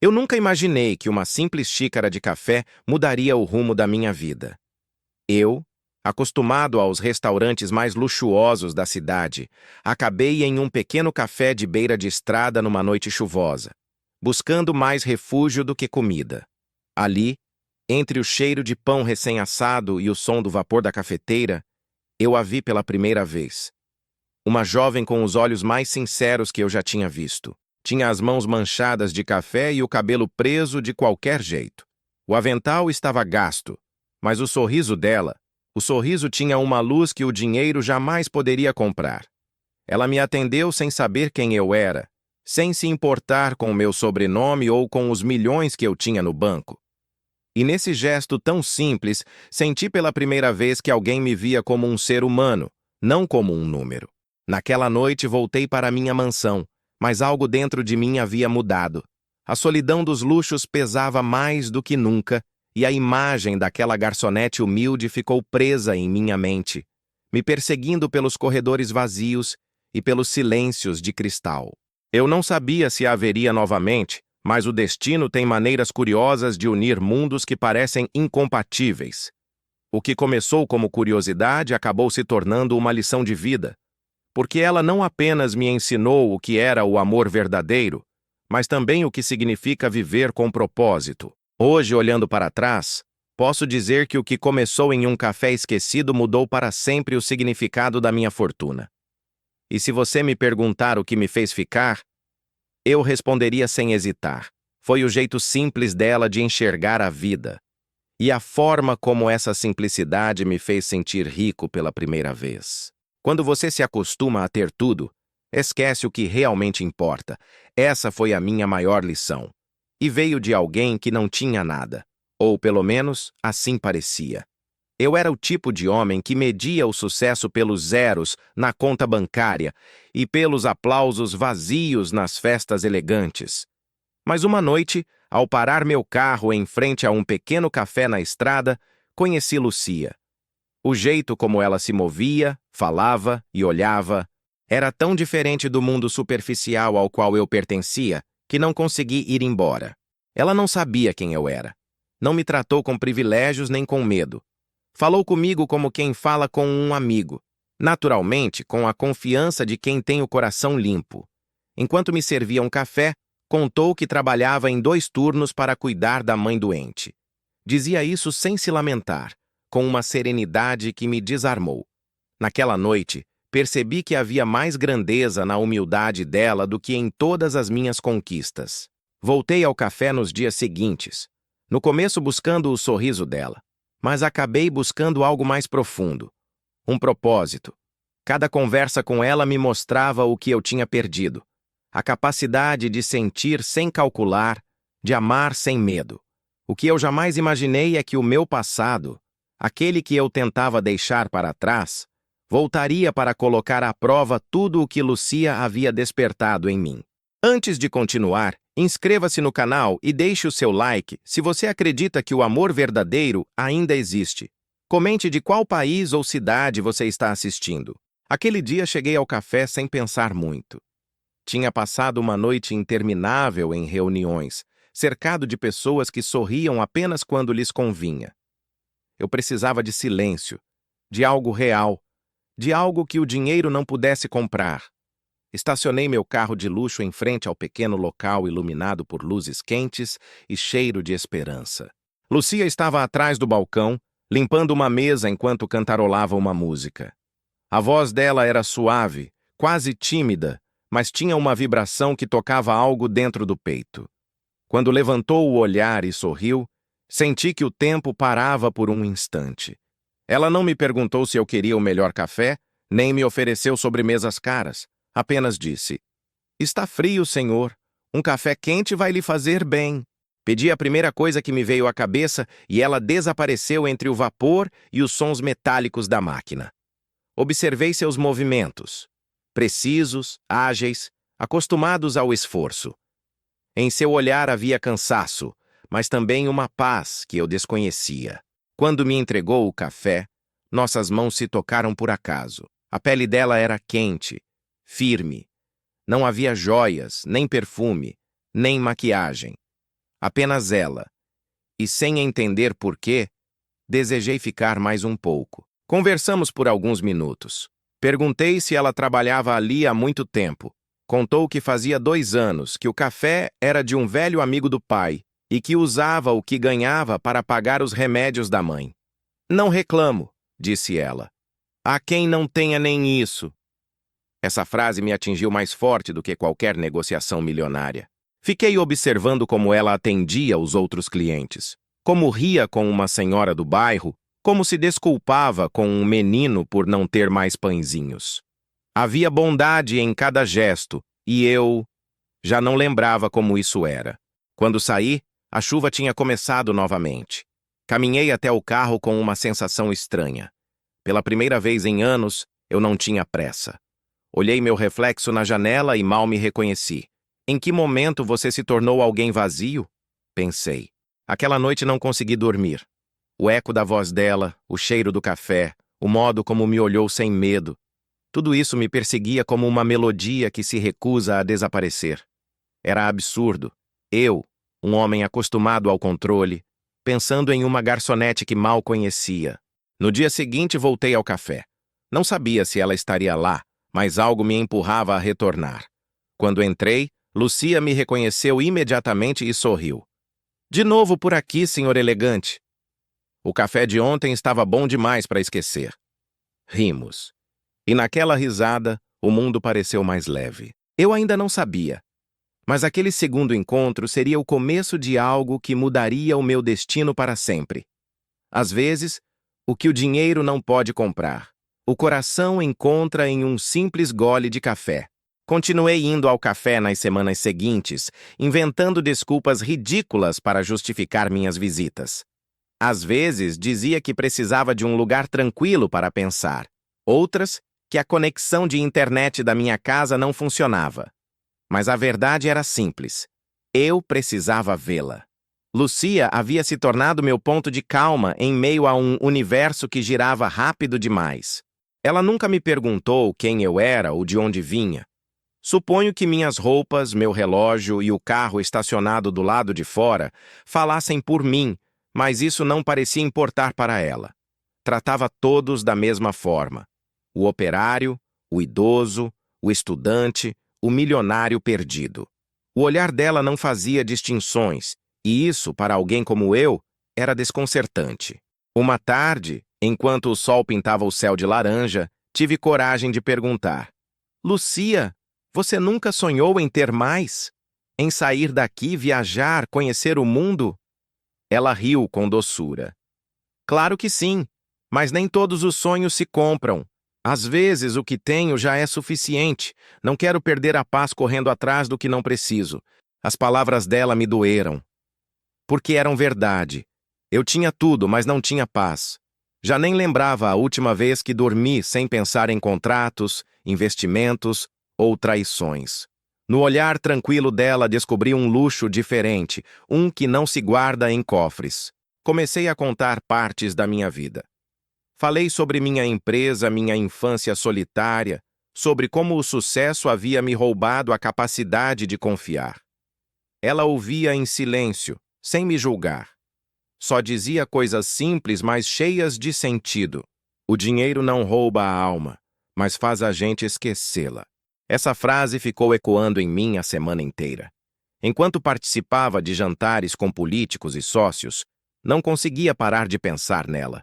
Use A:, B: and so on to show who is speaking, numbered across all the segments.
A: Eu nunca imaginei que uma simples xícara de café mudaria o rumo da minha vida. Eu, acostumado aos restaurantes mais luxuosos da cidade, acabei em um pequeno café de beira de estrada numa noite chuvosa, buscando mais refúgio do que comida. Ali, entre o cheiro de pão recém-assado e o som do vapor da cafeteira, eu a vi pela primeira vez. Uma jovem com os olhos mais sinceros que eu já tinha visto. Tinha as mãos manchadas de café e o cabelo preso de qualquer jeito. O avental estava gasto, mas o sorriso dela, o sorriso tinha uma luz que o dinheiro jamais poderia comprar. Ela me atendeu sem saber quem eu era, sem se importar com o meu sobrenome ou com os milhões que eu tinha no banco. E nesse gesto tão simples, senti pela primeira vez que alguém me via como um ser humano, não como um número. Naquela noite voltei para minha mansão, mas algo dentro de mim havia mudado. A solidão dos luxos pesava mais do que nunca, e a imagem daquela garçonete humilde ficou presa em minha mente, me perseguindo pelos corredores vazios e pelos silêncios de cristal. Eu não sabia se a haveria novamente, mas o destino tem maneiras curiosas de unir mundos que parecem incompatíveis. O que começou como curiosidade acabou se tornando uma lição de vida, porque ela não apenas me ensinou o que era o amor verdadeiro, mas também o que significa viver com propósito. Hoje, olhando para trás, posso dizer que o que começou em um café esquecido mudou para sempre o significado da minha fortuna. E se você me perguntar o que me fez ficar, eu responderia sem hesitar. Foi o jeito simples dela de enxergar a vida. E a forma como essa simplicidade me fez sentir rico pela primeira vez. Quando você se acostuma a ter tudo, esquece o que realmente importa. Essa foi a minha maior lição. E veio de alguém que não tinha nada. Ou, pelo menos, assim parecia. Eu era o tipo de homem que media o sucesso pelos zeros na conta bancária e pelos aplausos vazios nas festas elegantes. Mas uma noite, ao parar meu carro em frente a um pequeno café na estrada, conheci Lucia. O jeito como ela se movia, falava e olhava era tão diferente do mundo superficial ao qual eu pertencia que não consegui ir embora. Ela não sabia quem eu era. Não me tratou com privilégios nem com medo. Falou comigo como quem fala com um amigo, naturalmente com a confiança de quem tem o coração limpo. Enquanto me servia um café, contou que trabalhava em 2 turnos para cuidar da mãe doente. Dizia isso sem se lamentar, com uma serenidade que me desarmou. Naquela noite, percebi que havia mais grandeza na humildade dela do que em todas as minhas conquistas. Voltei ao café nos dias seguintes, no começo buscando o sorriso dela, mas acabei buscando algo mais profundo, um propósito. Cada conversa com ela me mostrava o que eu tinha perdido, a capacidade de sentir sem calcular, de amar sem medo. O que eu jamais imaginei é que o meu passado, aquele que eu tentava deixar para trás, voltaria para colocar à prova tudo o que Lucia havia despertado em mim. Antes de continuar, inscreva-se no canal e deixe o seu like se você acredita que o amor verdadeiro ainda existe. Comente de qual país ou cidade você está assistindo. Aquele dia cheguei ao café sem pensar muito. Tinha passado uma noite interminável em reuniões, cercado de pessoas que sorriam apenas quando lhes convinha. Eu precisava de silêncio, de algo real, de algo que o dinheiro não pudesse comprar. Estacionei meu carro de luxo em frente ao pequeno local iluminado por luzes quentes e cheiro de esperança. Lucia estava atrás do balcão, limpando uma mesa enquanto cantarolava uma música. A voz dela era suave, quase tímida, mas tinha uma vibração que tocava algo dentro do peito. Quando levantou o olhar e sorriu, senti que o tempo parava por um instante. Ela não me perguntou se eu queria o melhor café, nem me ofereceu sobremesas caras. Apenas disse: "Está frio, senhor. Um café quente vai lhe fazer bem." Pedi a primeira coisa que me veio à cabeça e ela desapareceu entre o vapor e os sons metálicos da máquina. Observei seus movimentos, precisos, ágeis, acostumados ao esforço. Em seu olhar havia cansaço, mas também uma paz que eu desconhecia. Quando me entregou o café, nossas mãos se tocaram por acaso. A pele dela era quente, firme. Não havia joias, nem perfume, nem maquiagem. apenas ela. E sem entender por quê, desejei ficar mais um pouco. Conversamos por alguns minutos. Perguntei se ela trabalhava ali há muito tempo. Contou que fazia 2 anos, que o café era de um velho amigo do pai e que usava o que ganhava para pagar os remédios da mãe. Não reclamo, disse ela. Há quem não tenha nem isso. Essa frase me atingiu mais forte do que qualquer negociação milionária. Fiquei observando como ela atendia os outros clientes, como ria com uma senhora do bairro, como se desculpava com um menino por não ter mais pãezinhos. Havia bondade em cada gesto, e eu já não lembrava como isso era. Quando saí, a chuva tinha começado novamente. Caminhei até o carro com uma sensação estranha. Pela primeira vez em anos, eu não tinha pressa. Olhei meu reflexo na janela e mal me reconheci. Em que momento você se tornou alguém vazio? Pensei. Aquela noite não consegui dormir. O eco da voz dela, o cheiro do café, o modo como me olhou sem medo. Tudo isso me perseguia como uma melodia que se recusa a desaparecer. Era absurdo. Eu, um homem acostumado ao controle, pensando em uma garçonete que mal conhecia. No dia seguinte voltei ao café. Não sabia se ela estaria lá, mas algo me empurrava a retornar. Quando entrei, Lucia me reconheceu imediatamente e sorriu. De novo por aqui, senhor elegante. O café de ontem estava bom demais para esquecer. Rimos. E naquela risada, o mundo pareceu mais leve. Eu ainda não sabia. Mas aquele segundo encontro seria o começo de algo que mudaria o meu destino para sempre. Às vezes, o que o dinheiro não pode comprar, o coração encontra em um simples gole de café. Continuei indo ao café nas semanas seguintes, inventando desculpas ridículas para justificar minhas visitas. Às vezes, dizia que precisava de um lugar tranquilo para pensar. Outras, que a conexão de internet da minha casa não funcionava. Mas a verdade era simples. Eu precisava vê-la. Lucia havia se tornado meu ponto de calma em meio a um universo que girava rápido demais. Ela nunca me perguntou quem eu era ou de onde vinha. Suponho que minhas roupas, meu relógio e o carro estacionado do lado de fora falassem por mim, mas isso não parecia importar para ela. Tratava todos da mesma forma. O operário, o idoso, o estudante, o milionário perdido. O olhar dela não fazia distinções, e isso, para alguém como eu, era desconcertante. Uma tarde, enquanto o sol pintava o céu de laranja, tive coragem de perguntar: Lucia, você nunca sonhou em ter mais? Em sair daqui, viajar, conhecer o mundo? Ela riu com doçura. Claro que sim, mas nem todos os sonhos se compram. Às vezes o que tenho já é suficiente. Não quero perder a paz correndo atrás do que não preciso. As palavras dela me doeram. Porque eram verdade. Eu tinha tudo, mas não tinha paz. Já nem lembrava a última vez que dormi sem pensar em contratos, investimentos ou traições. No olhar tranquilo dela descobri um luxo diferente, um que não se guarda em cofres. Comecei a contar partes da minha vida. Falei sobre minha empresa, minha infância solitária, sobre como o sucesso havia me roubado a capacidade de confiar. Ela ouvia em silêncio, sem me julgar. Só dizia coisas simples, mas cheias de sentido. O dinheiro não rouba a alma, mas faz a gente esquecê-la. Essa frase ficou ecoando em mim a semana inteira. Enquanto participava de jantares com políticos e sócios, não conseguia parar de pensar nela.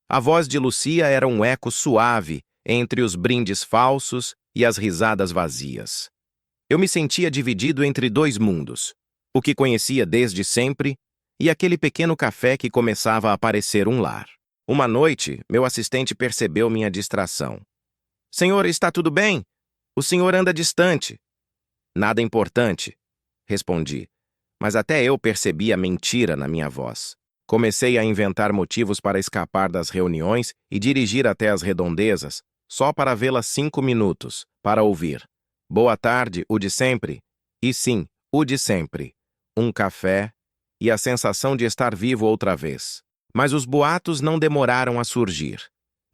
A: A voz de Lucia era um eco suave entre os brindes falsos e as risadas vazias. Eu me sentia dividido entre 2 mundos, o que conhecia desde sempre e aquele pequeno café que começava a parecer um lar. Uma noite, meu assistente percebeu minha distração. Senhor, está tudo bem? O senhor anda distante. Nada importante, respondi, mas até eu percebi a mentira na minha voz. Comecei a inventar motivos para escapar das reuniões e dirigir até as redondezas, só para vê-la 5 minutos, para ouvir. Boa tarde, o de sempre. E sim, o de sempre. Um café e a sensação de estar vivo outra vez. Mas os boatos não demoraram a surgir.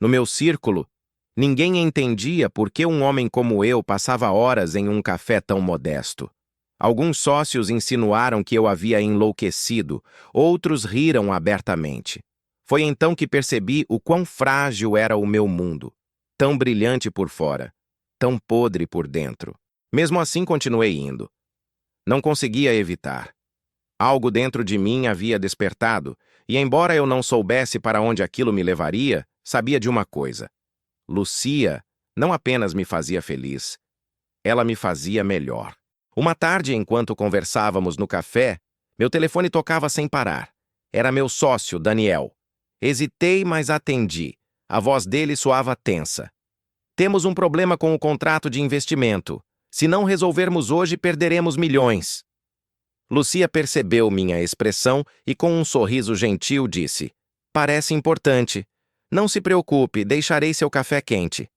A: No meu círculo, ninguém entendia por que um homem como eu passava horas em um café tão modesto. Alguns sócios insinuaram que eu havia enlouquecido, outros riram abertamente. Foi então que percebi o quão frágil era o meu mundo, tão brilhante por fora, tão podre por dentro. Mesmo assim, continuei indo. Não conseguia evitar. Algo dentro de mim havia despertado, e embora eu não soubesse para onde aquilo me levaria, sabia de uma coisa. Lucia não apenas me fazia feliz, ela me fazia melhor. Uma tarde, enquanto conversávamos no café, meu telefone tocava sem parar. Era meu sócio, Daniel. Hesitei, mas atendi. A voz dele soava tensa. Temos um problema com o contrato de investimento. Se não resolvermos hoje, perderemos milhões. Lucia percebeu minha expressão e, com um sorriso gentil, disse: Parece importante. Não se preocupe, deixarei seu café quente.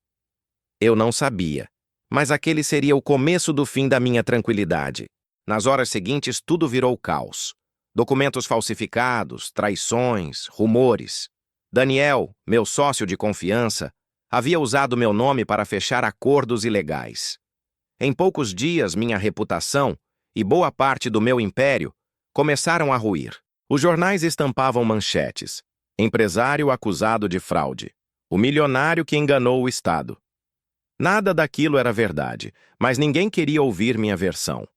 A: Eu não sabia, mas aquele seria o começo do fim da minha tranquilidade. Nas horas seguintes, tudo virou caos. Documentos falsificados, traições, rumores. Daniel, meu sócio de confiança, havia usado meu nome para fechar acordos ilegais. Em poucos dias, minha reputação e boa parte do meu império começaram a ruir. Os jornais estampavam manchetes: empresário acusado de fraude, o milionário que enganou o Estado. Nada daquilo era verdade, mas ninguém queria ouvir minha versão.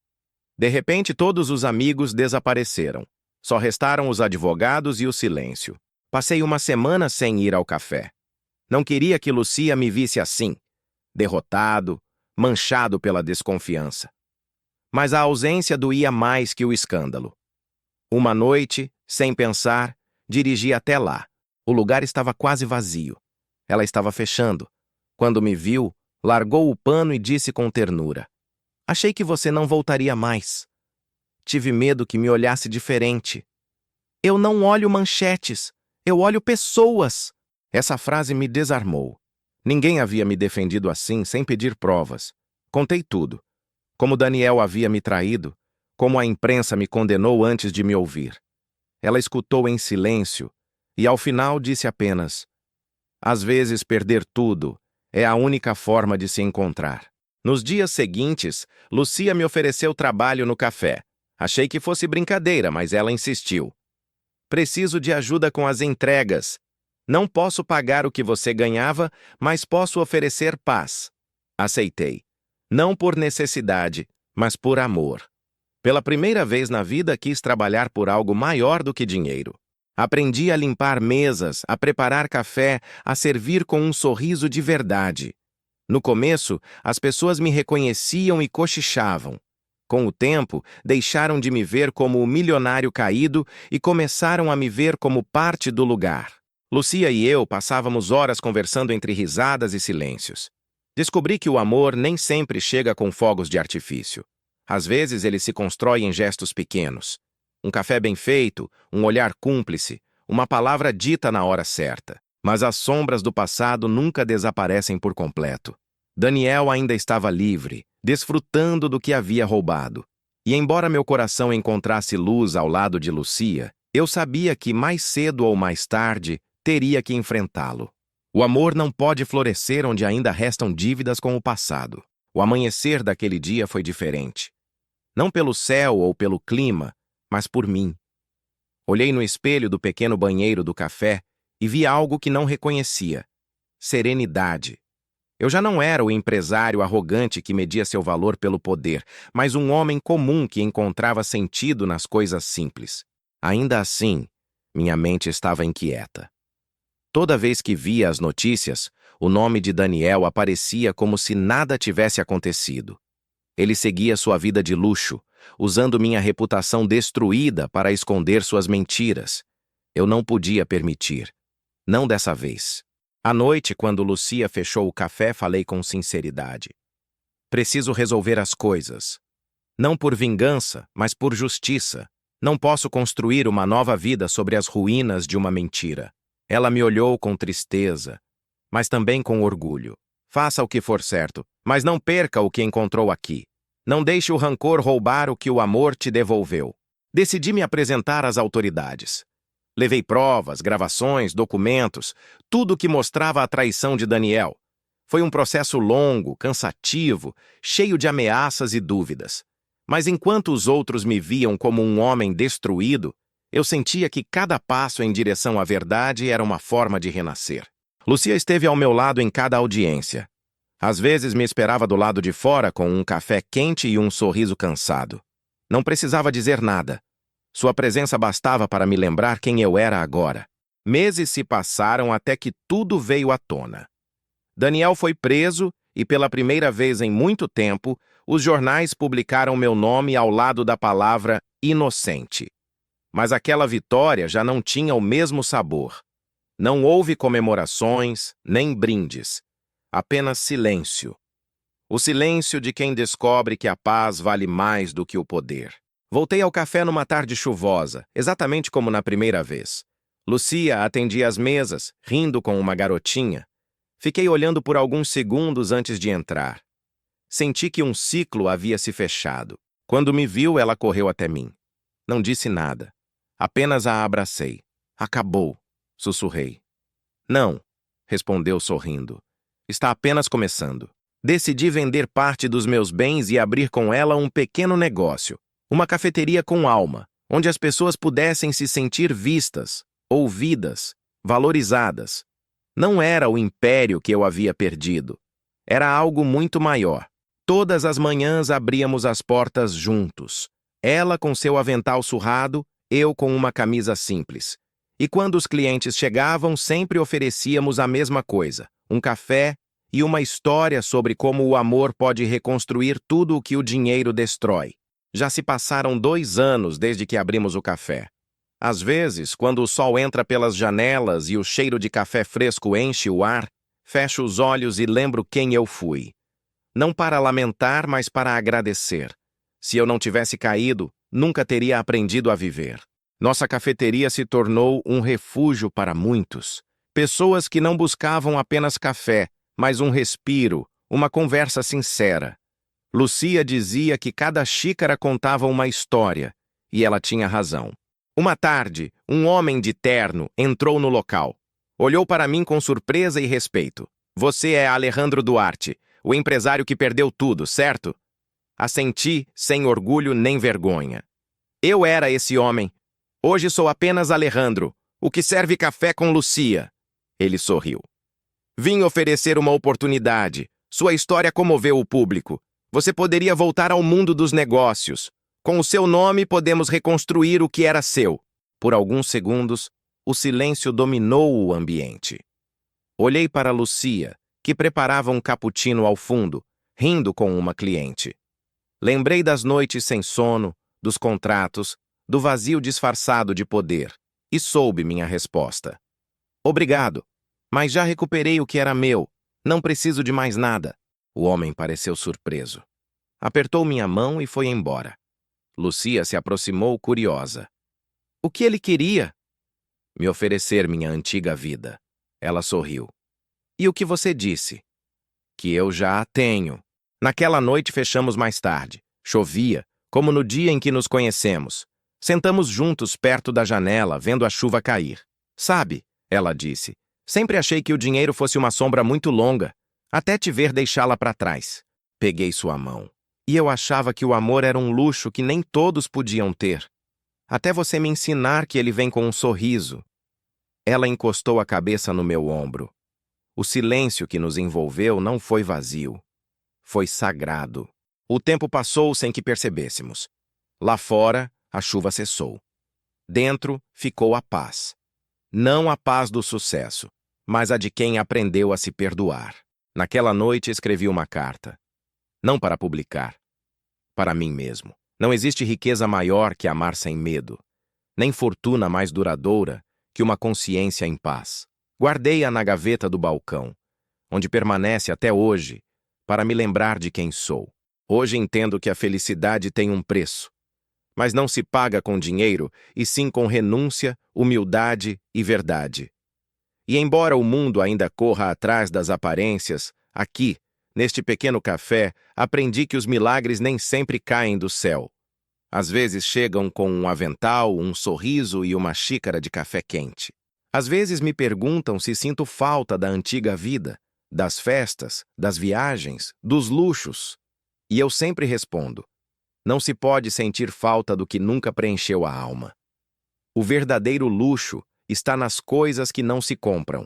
A: De repente, todos os amigos desapareceram. Só restaram os advogados e o silêncio. Passei uma semana sem ir ao café. Não queria que Lucia me visse assim, derrotado, manchado pela desconfiança. Mas a ausência doía mais que o escândalo. Uma noite, sem pensar, dirigi até lá. O lugar estava quase vazio. Ela estava fechando. Quando me viu, largou o pano e disse com ternura: Achei que você não voltaria mais. Tive medo que me olhasse diferente. Eu não olho manchetes, eu olho pessoas. Essa frase me desarmou. Ninguém havia me defendido assim sem pedir provas. Contei tudo. Como Daniel havia me traído, como a imprensa me condenou antes de me ouvir. Ela escutou em silêncio e, ao final, disse apenas: Às vezes, perder tudo é a única forma de se encontrar. Nos dias seguintes, Lucia me ofereceu trabalho no café. Achei que fosse brincadeira, mas ela insistiu. Preciso de ajuda com as entregas. Não posso pagar o que você ganhava, mas posso oferecer paz. Aceitei. Não por necessidade, mas por amor. Pela primeira vez na vida quis trabalhar por algo maior do que dinheiro. Aprendi a limpar mesas, a preparar café, a servir com um sorriso de verdade. No começo, as pessoas me reconheciam e cochichavam. Com o tempo, deixaram de me ver como o milionário caído e começaram a me ver como parte do lugar. Lucia e eu passávamos horas conversando entre risadas e silêncios. Descobri que o amor nem sempre chega com fogos de artifício. Às vezes ele se constrói em gestos pequenos. Um café bem feito, um olhar cúmplice, uma palavra dita na hora certa. Mas as sombras do passado nunca desaparecem por completo. Daniel ainda estava livre, desfrutando do que havia roubado. E embora meu coração encontrasse luz ao lado de Lucia, eu sabia que mais cedo ou mais tarde teria que enfrentá-lo. O amor não pode florescer onde ainda restam dívidas com o passado. O amanhecer daquele dia foi diferente. Não pelo céu ou pelo clima, mas por mim. Olhei no espelho do pequeno banheiro do café e vi algo que não reconhecia: serenidade. Eu já não era o empresário arrogante que media seu valor pelo poder, mas um homem comum que encontrava sentido nas coisas simples. Ainda assim, minha mente estava inquieta. Toda vez que via as notícias, o nome de Daniel aparecia como se nada tivesse acontecido. Ele seguia sua vida de luxo, usando minha reputação destruída para esconder suas mentiras. Eu não podia permitir. Não dessa vez. À noite, quando Lucia fechou o café, falei com sinceridade. Preciso resolver as coisas. Não por vingança, mas por justiça. Não posso construir uma nova vida sobre as ruínas de uma mentira. Ela me olhou com tristeza, mas também com orgulho. Faça o que for certo, mas não perca o que encontrou aqui. Não deixe o rancor roubar o que o amor te devolveu. Decidi me apresentar às autoridades. Levei provas, gravações, documentos, tudo que mostrava a traição de Daniel. Foi um processo longo, cansativo, cheio de ameaças e dúvidas. Mas enquanto os outros me viam como um homem destruído, eu sentia que cada passo em direção à verdade era uma forma de renascer. Lucia esteve ao meu lado em cada audiência. Às vezes me esperava do lado de fora com um café quente e um sorriso cansado. Não precisava dizer nada. Sua presença bastava para me lembrar quem eu era agora. Meses se passaram até que tudo veio à tona. Daniel foi preso e, pela primeira vez em muito tempo, os jornais publicaram meu nome ao lado da palavra inocente. Mas aquela vitória já não tinha o mesmo sabor. Não houve comemorações, nem brindes. Apenas silêncio. O silêncio de quem descobre que a paz vale mais do que o poder. Voltei ao café numa tarde chuvosa, exatamente como na primeira vez. Lucia atendia as mesas, rindo com uma garotinha. Fiquei olhando por alguns segundos antes de entrar. Senti que um ciclo havia se fechado. Quando me viu, ela correu até mim. Não disse nada. Apenas a abracei. Acabou, sussurrei. Não, respondeu sorrindo. Está apenas começando. Decidi vender parte dos meus bens e abrir com ela um pequeno negócio. Uma cafeteria com alma, onde as pessoas pudessem se sentir vistas, ouvidas, valorizadas. Não era o império que eu havia perdido. Era algo muito maior. Todas as manhãs abríamos as portas juntos. Ela com seu avental surrado, eu com uma camisa simples. E quando os clientes chegavam, sempre oferecíamos a mesma coisa, um café e uma história sobre como o amor pode reconstruir tudo o que o dinheiro destrói. Já se passaram 2 anos desde que abrimos o café. Às vezes, quando o sol entra pelas janelas e o cheiro de café fresco enche o ar, fecho os olhos e lembro quem eu fui. Não para lamentar, mas para agradecer. Se eu não tivesse caído, nunca teria aprendido a viver. Nossa cafeteria se tornou um refúgio para muitos. Pessoas que não buscavam apenas café, mas um respiro, uma conversa sincera. Lucia dizia que cada xícara contava uma história, e ela tinha razão. Uma tarde, um homem de terno entrou no local. Olhou para mim com surpresa e respeito. Você é Alejandro Duarte, o empresário que perdeu tudo, certo? Assenti, sem orgulho nem vergonha. Eu era esse homem. Hoje sou apenas Alejandro, o que serve café com Lucia. Ele sorriu. Vim oferecer uma oportunidade. Sua história comoveu o público. Você poderia voltar ao mundo dos negócios. Com o seu nome, podemos reconstruir o que era seu. Por alguns segundos, o silêncio dominou o ambiente. Olhei para Lucia, que preparava um cappuccino ao fundo, rindo com uma cliente. Lembrei das noites sem sono, dos contratos, do vazio disfarçado de poder, e soube minha resposta. Obrigado, mas já recuperei o que era meu. Não preciso de mais nada. O homem pareceu surpreso. Apertou minha mão e foi embora. Lucia se aproximou curiosa. O que ele queria? Me oferecer minha antiga vida. Ela sorriu. E o que você disse? Que eu já a tenho. Naquela noite fechamos mais tarde. Chovia, como no dia em que nos conhecemos. Sentamos juntos perto da janela, vendo a chuva cair. Sabe, ela disse, sempre achei que o dinheiro fosse uma sombra muito longa, até te ver deixá-la para trás. Peguei sua mão. E eu achava que o amor era um luxo que nem todos podiam ter. Até você me ensinar que ele vem com um sorriso. Ela encostou a cabeça no meu ombro. O silêncio que nos envolveu não foi vazio. Foi sagrado. O tempo passou sem que percebêssemos. Lá fora, a chuva cessou. Dentro, ficou a paz. Não a paz do sucesso, mas a de quem aprendeu a se perdoar. Naquela noite escrevi uma carta. Não para publicar. Para mim mesmo. Não existe riqueza maior que amar sem medo, nem fortuna mais duradoura que uma consciência em paz. Guardei-a na gaveta do balcão, onde permanece até hoje, para me lembrar de quem sou. Hoje entendo que a felicidade tem um preço, mas não se paga com dinheiro, e sim com renúncia, humildade e verdade. E embora o mundo ainda corra atrás das aparências, aqui, neste pequeno café, aprendi que os milagres nem sempre caem do céu. Às vezes chegam com um avental, um sorriso e uma xícara de café quente. Às vezes me perguntam se sinto falta da antiga vida, das festas, das viagens, dos luxos. E eu sempre respondo: Não se pode sentir falta do que nunca preencheu a alma. O verdadeiro luxo está nas coisas que não se compram.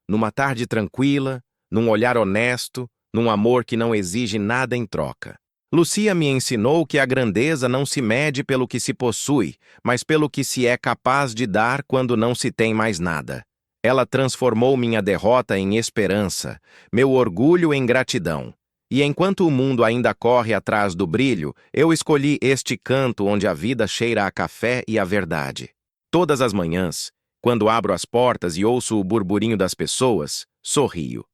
A: Numa tarde tranquila, num olhar honesto, num amor que não exige nada em troca. Lucia me ensinou que a grandeza não se mede pelo que se possui, mas pelo que se é capaz de dar quando não se tem mais nada. Ela transformou minha derrota em esperança, meu orgulho em gratidão. E enquanto o mundo ainda corre atrás do brilho, eu escolhi este canto onde a vida cheira a café e a verdade. Todas as manhãs, quando abro as portas e ouço o burburinho das pessoas, sorrio.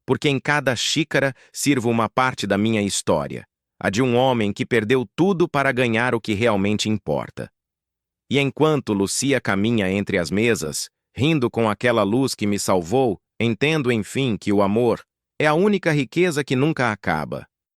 A: Porque em cada xícara sirvo uma parte da minha história, a de um homem que perdeu tudo para ganhar o que realmente importa. E enquanto Lucia caminha entre as mesas, rindo com aquela luz que me salvou, entendo enfim que o amor é a única riqueza que nunca acaba.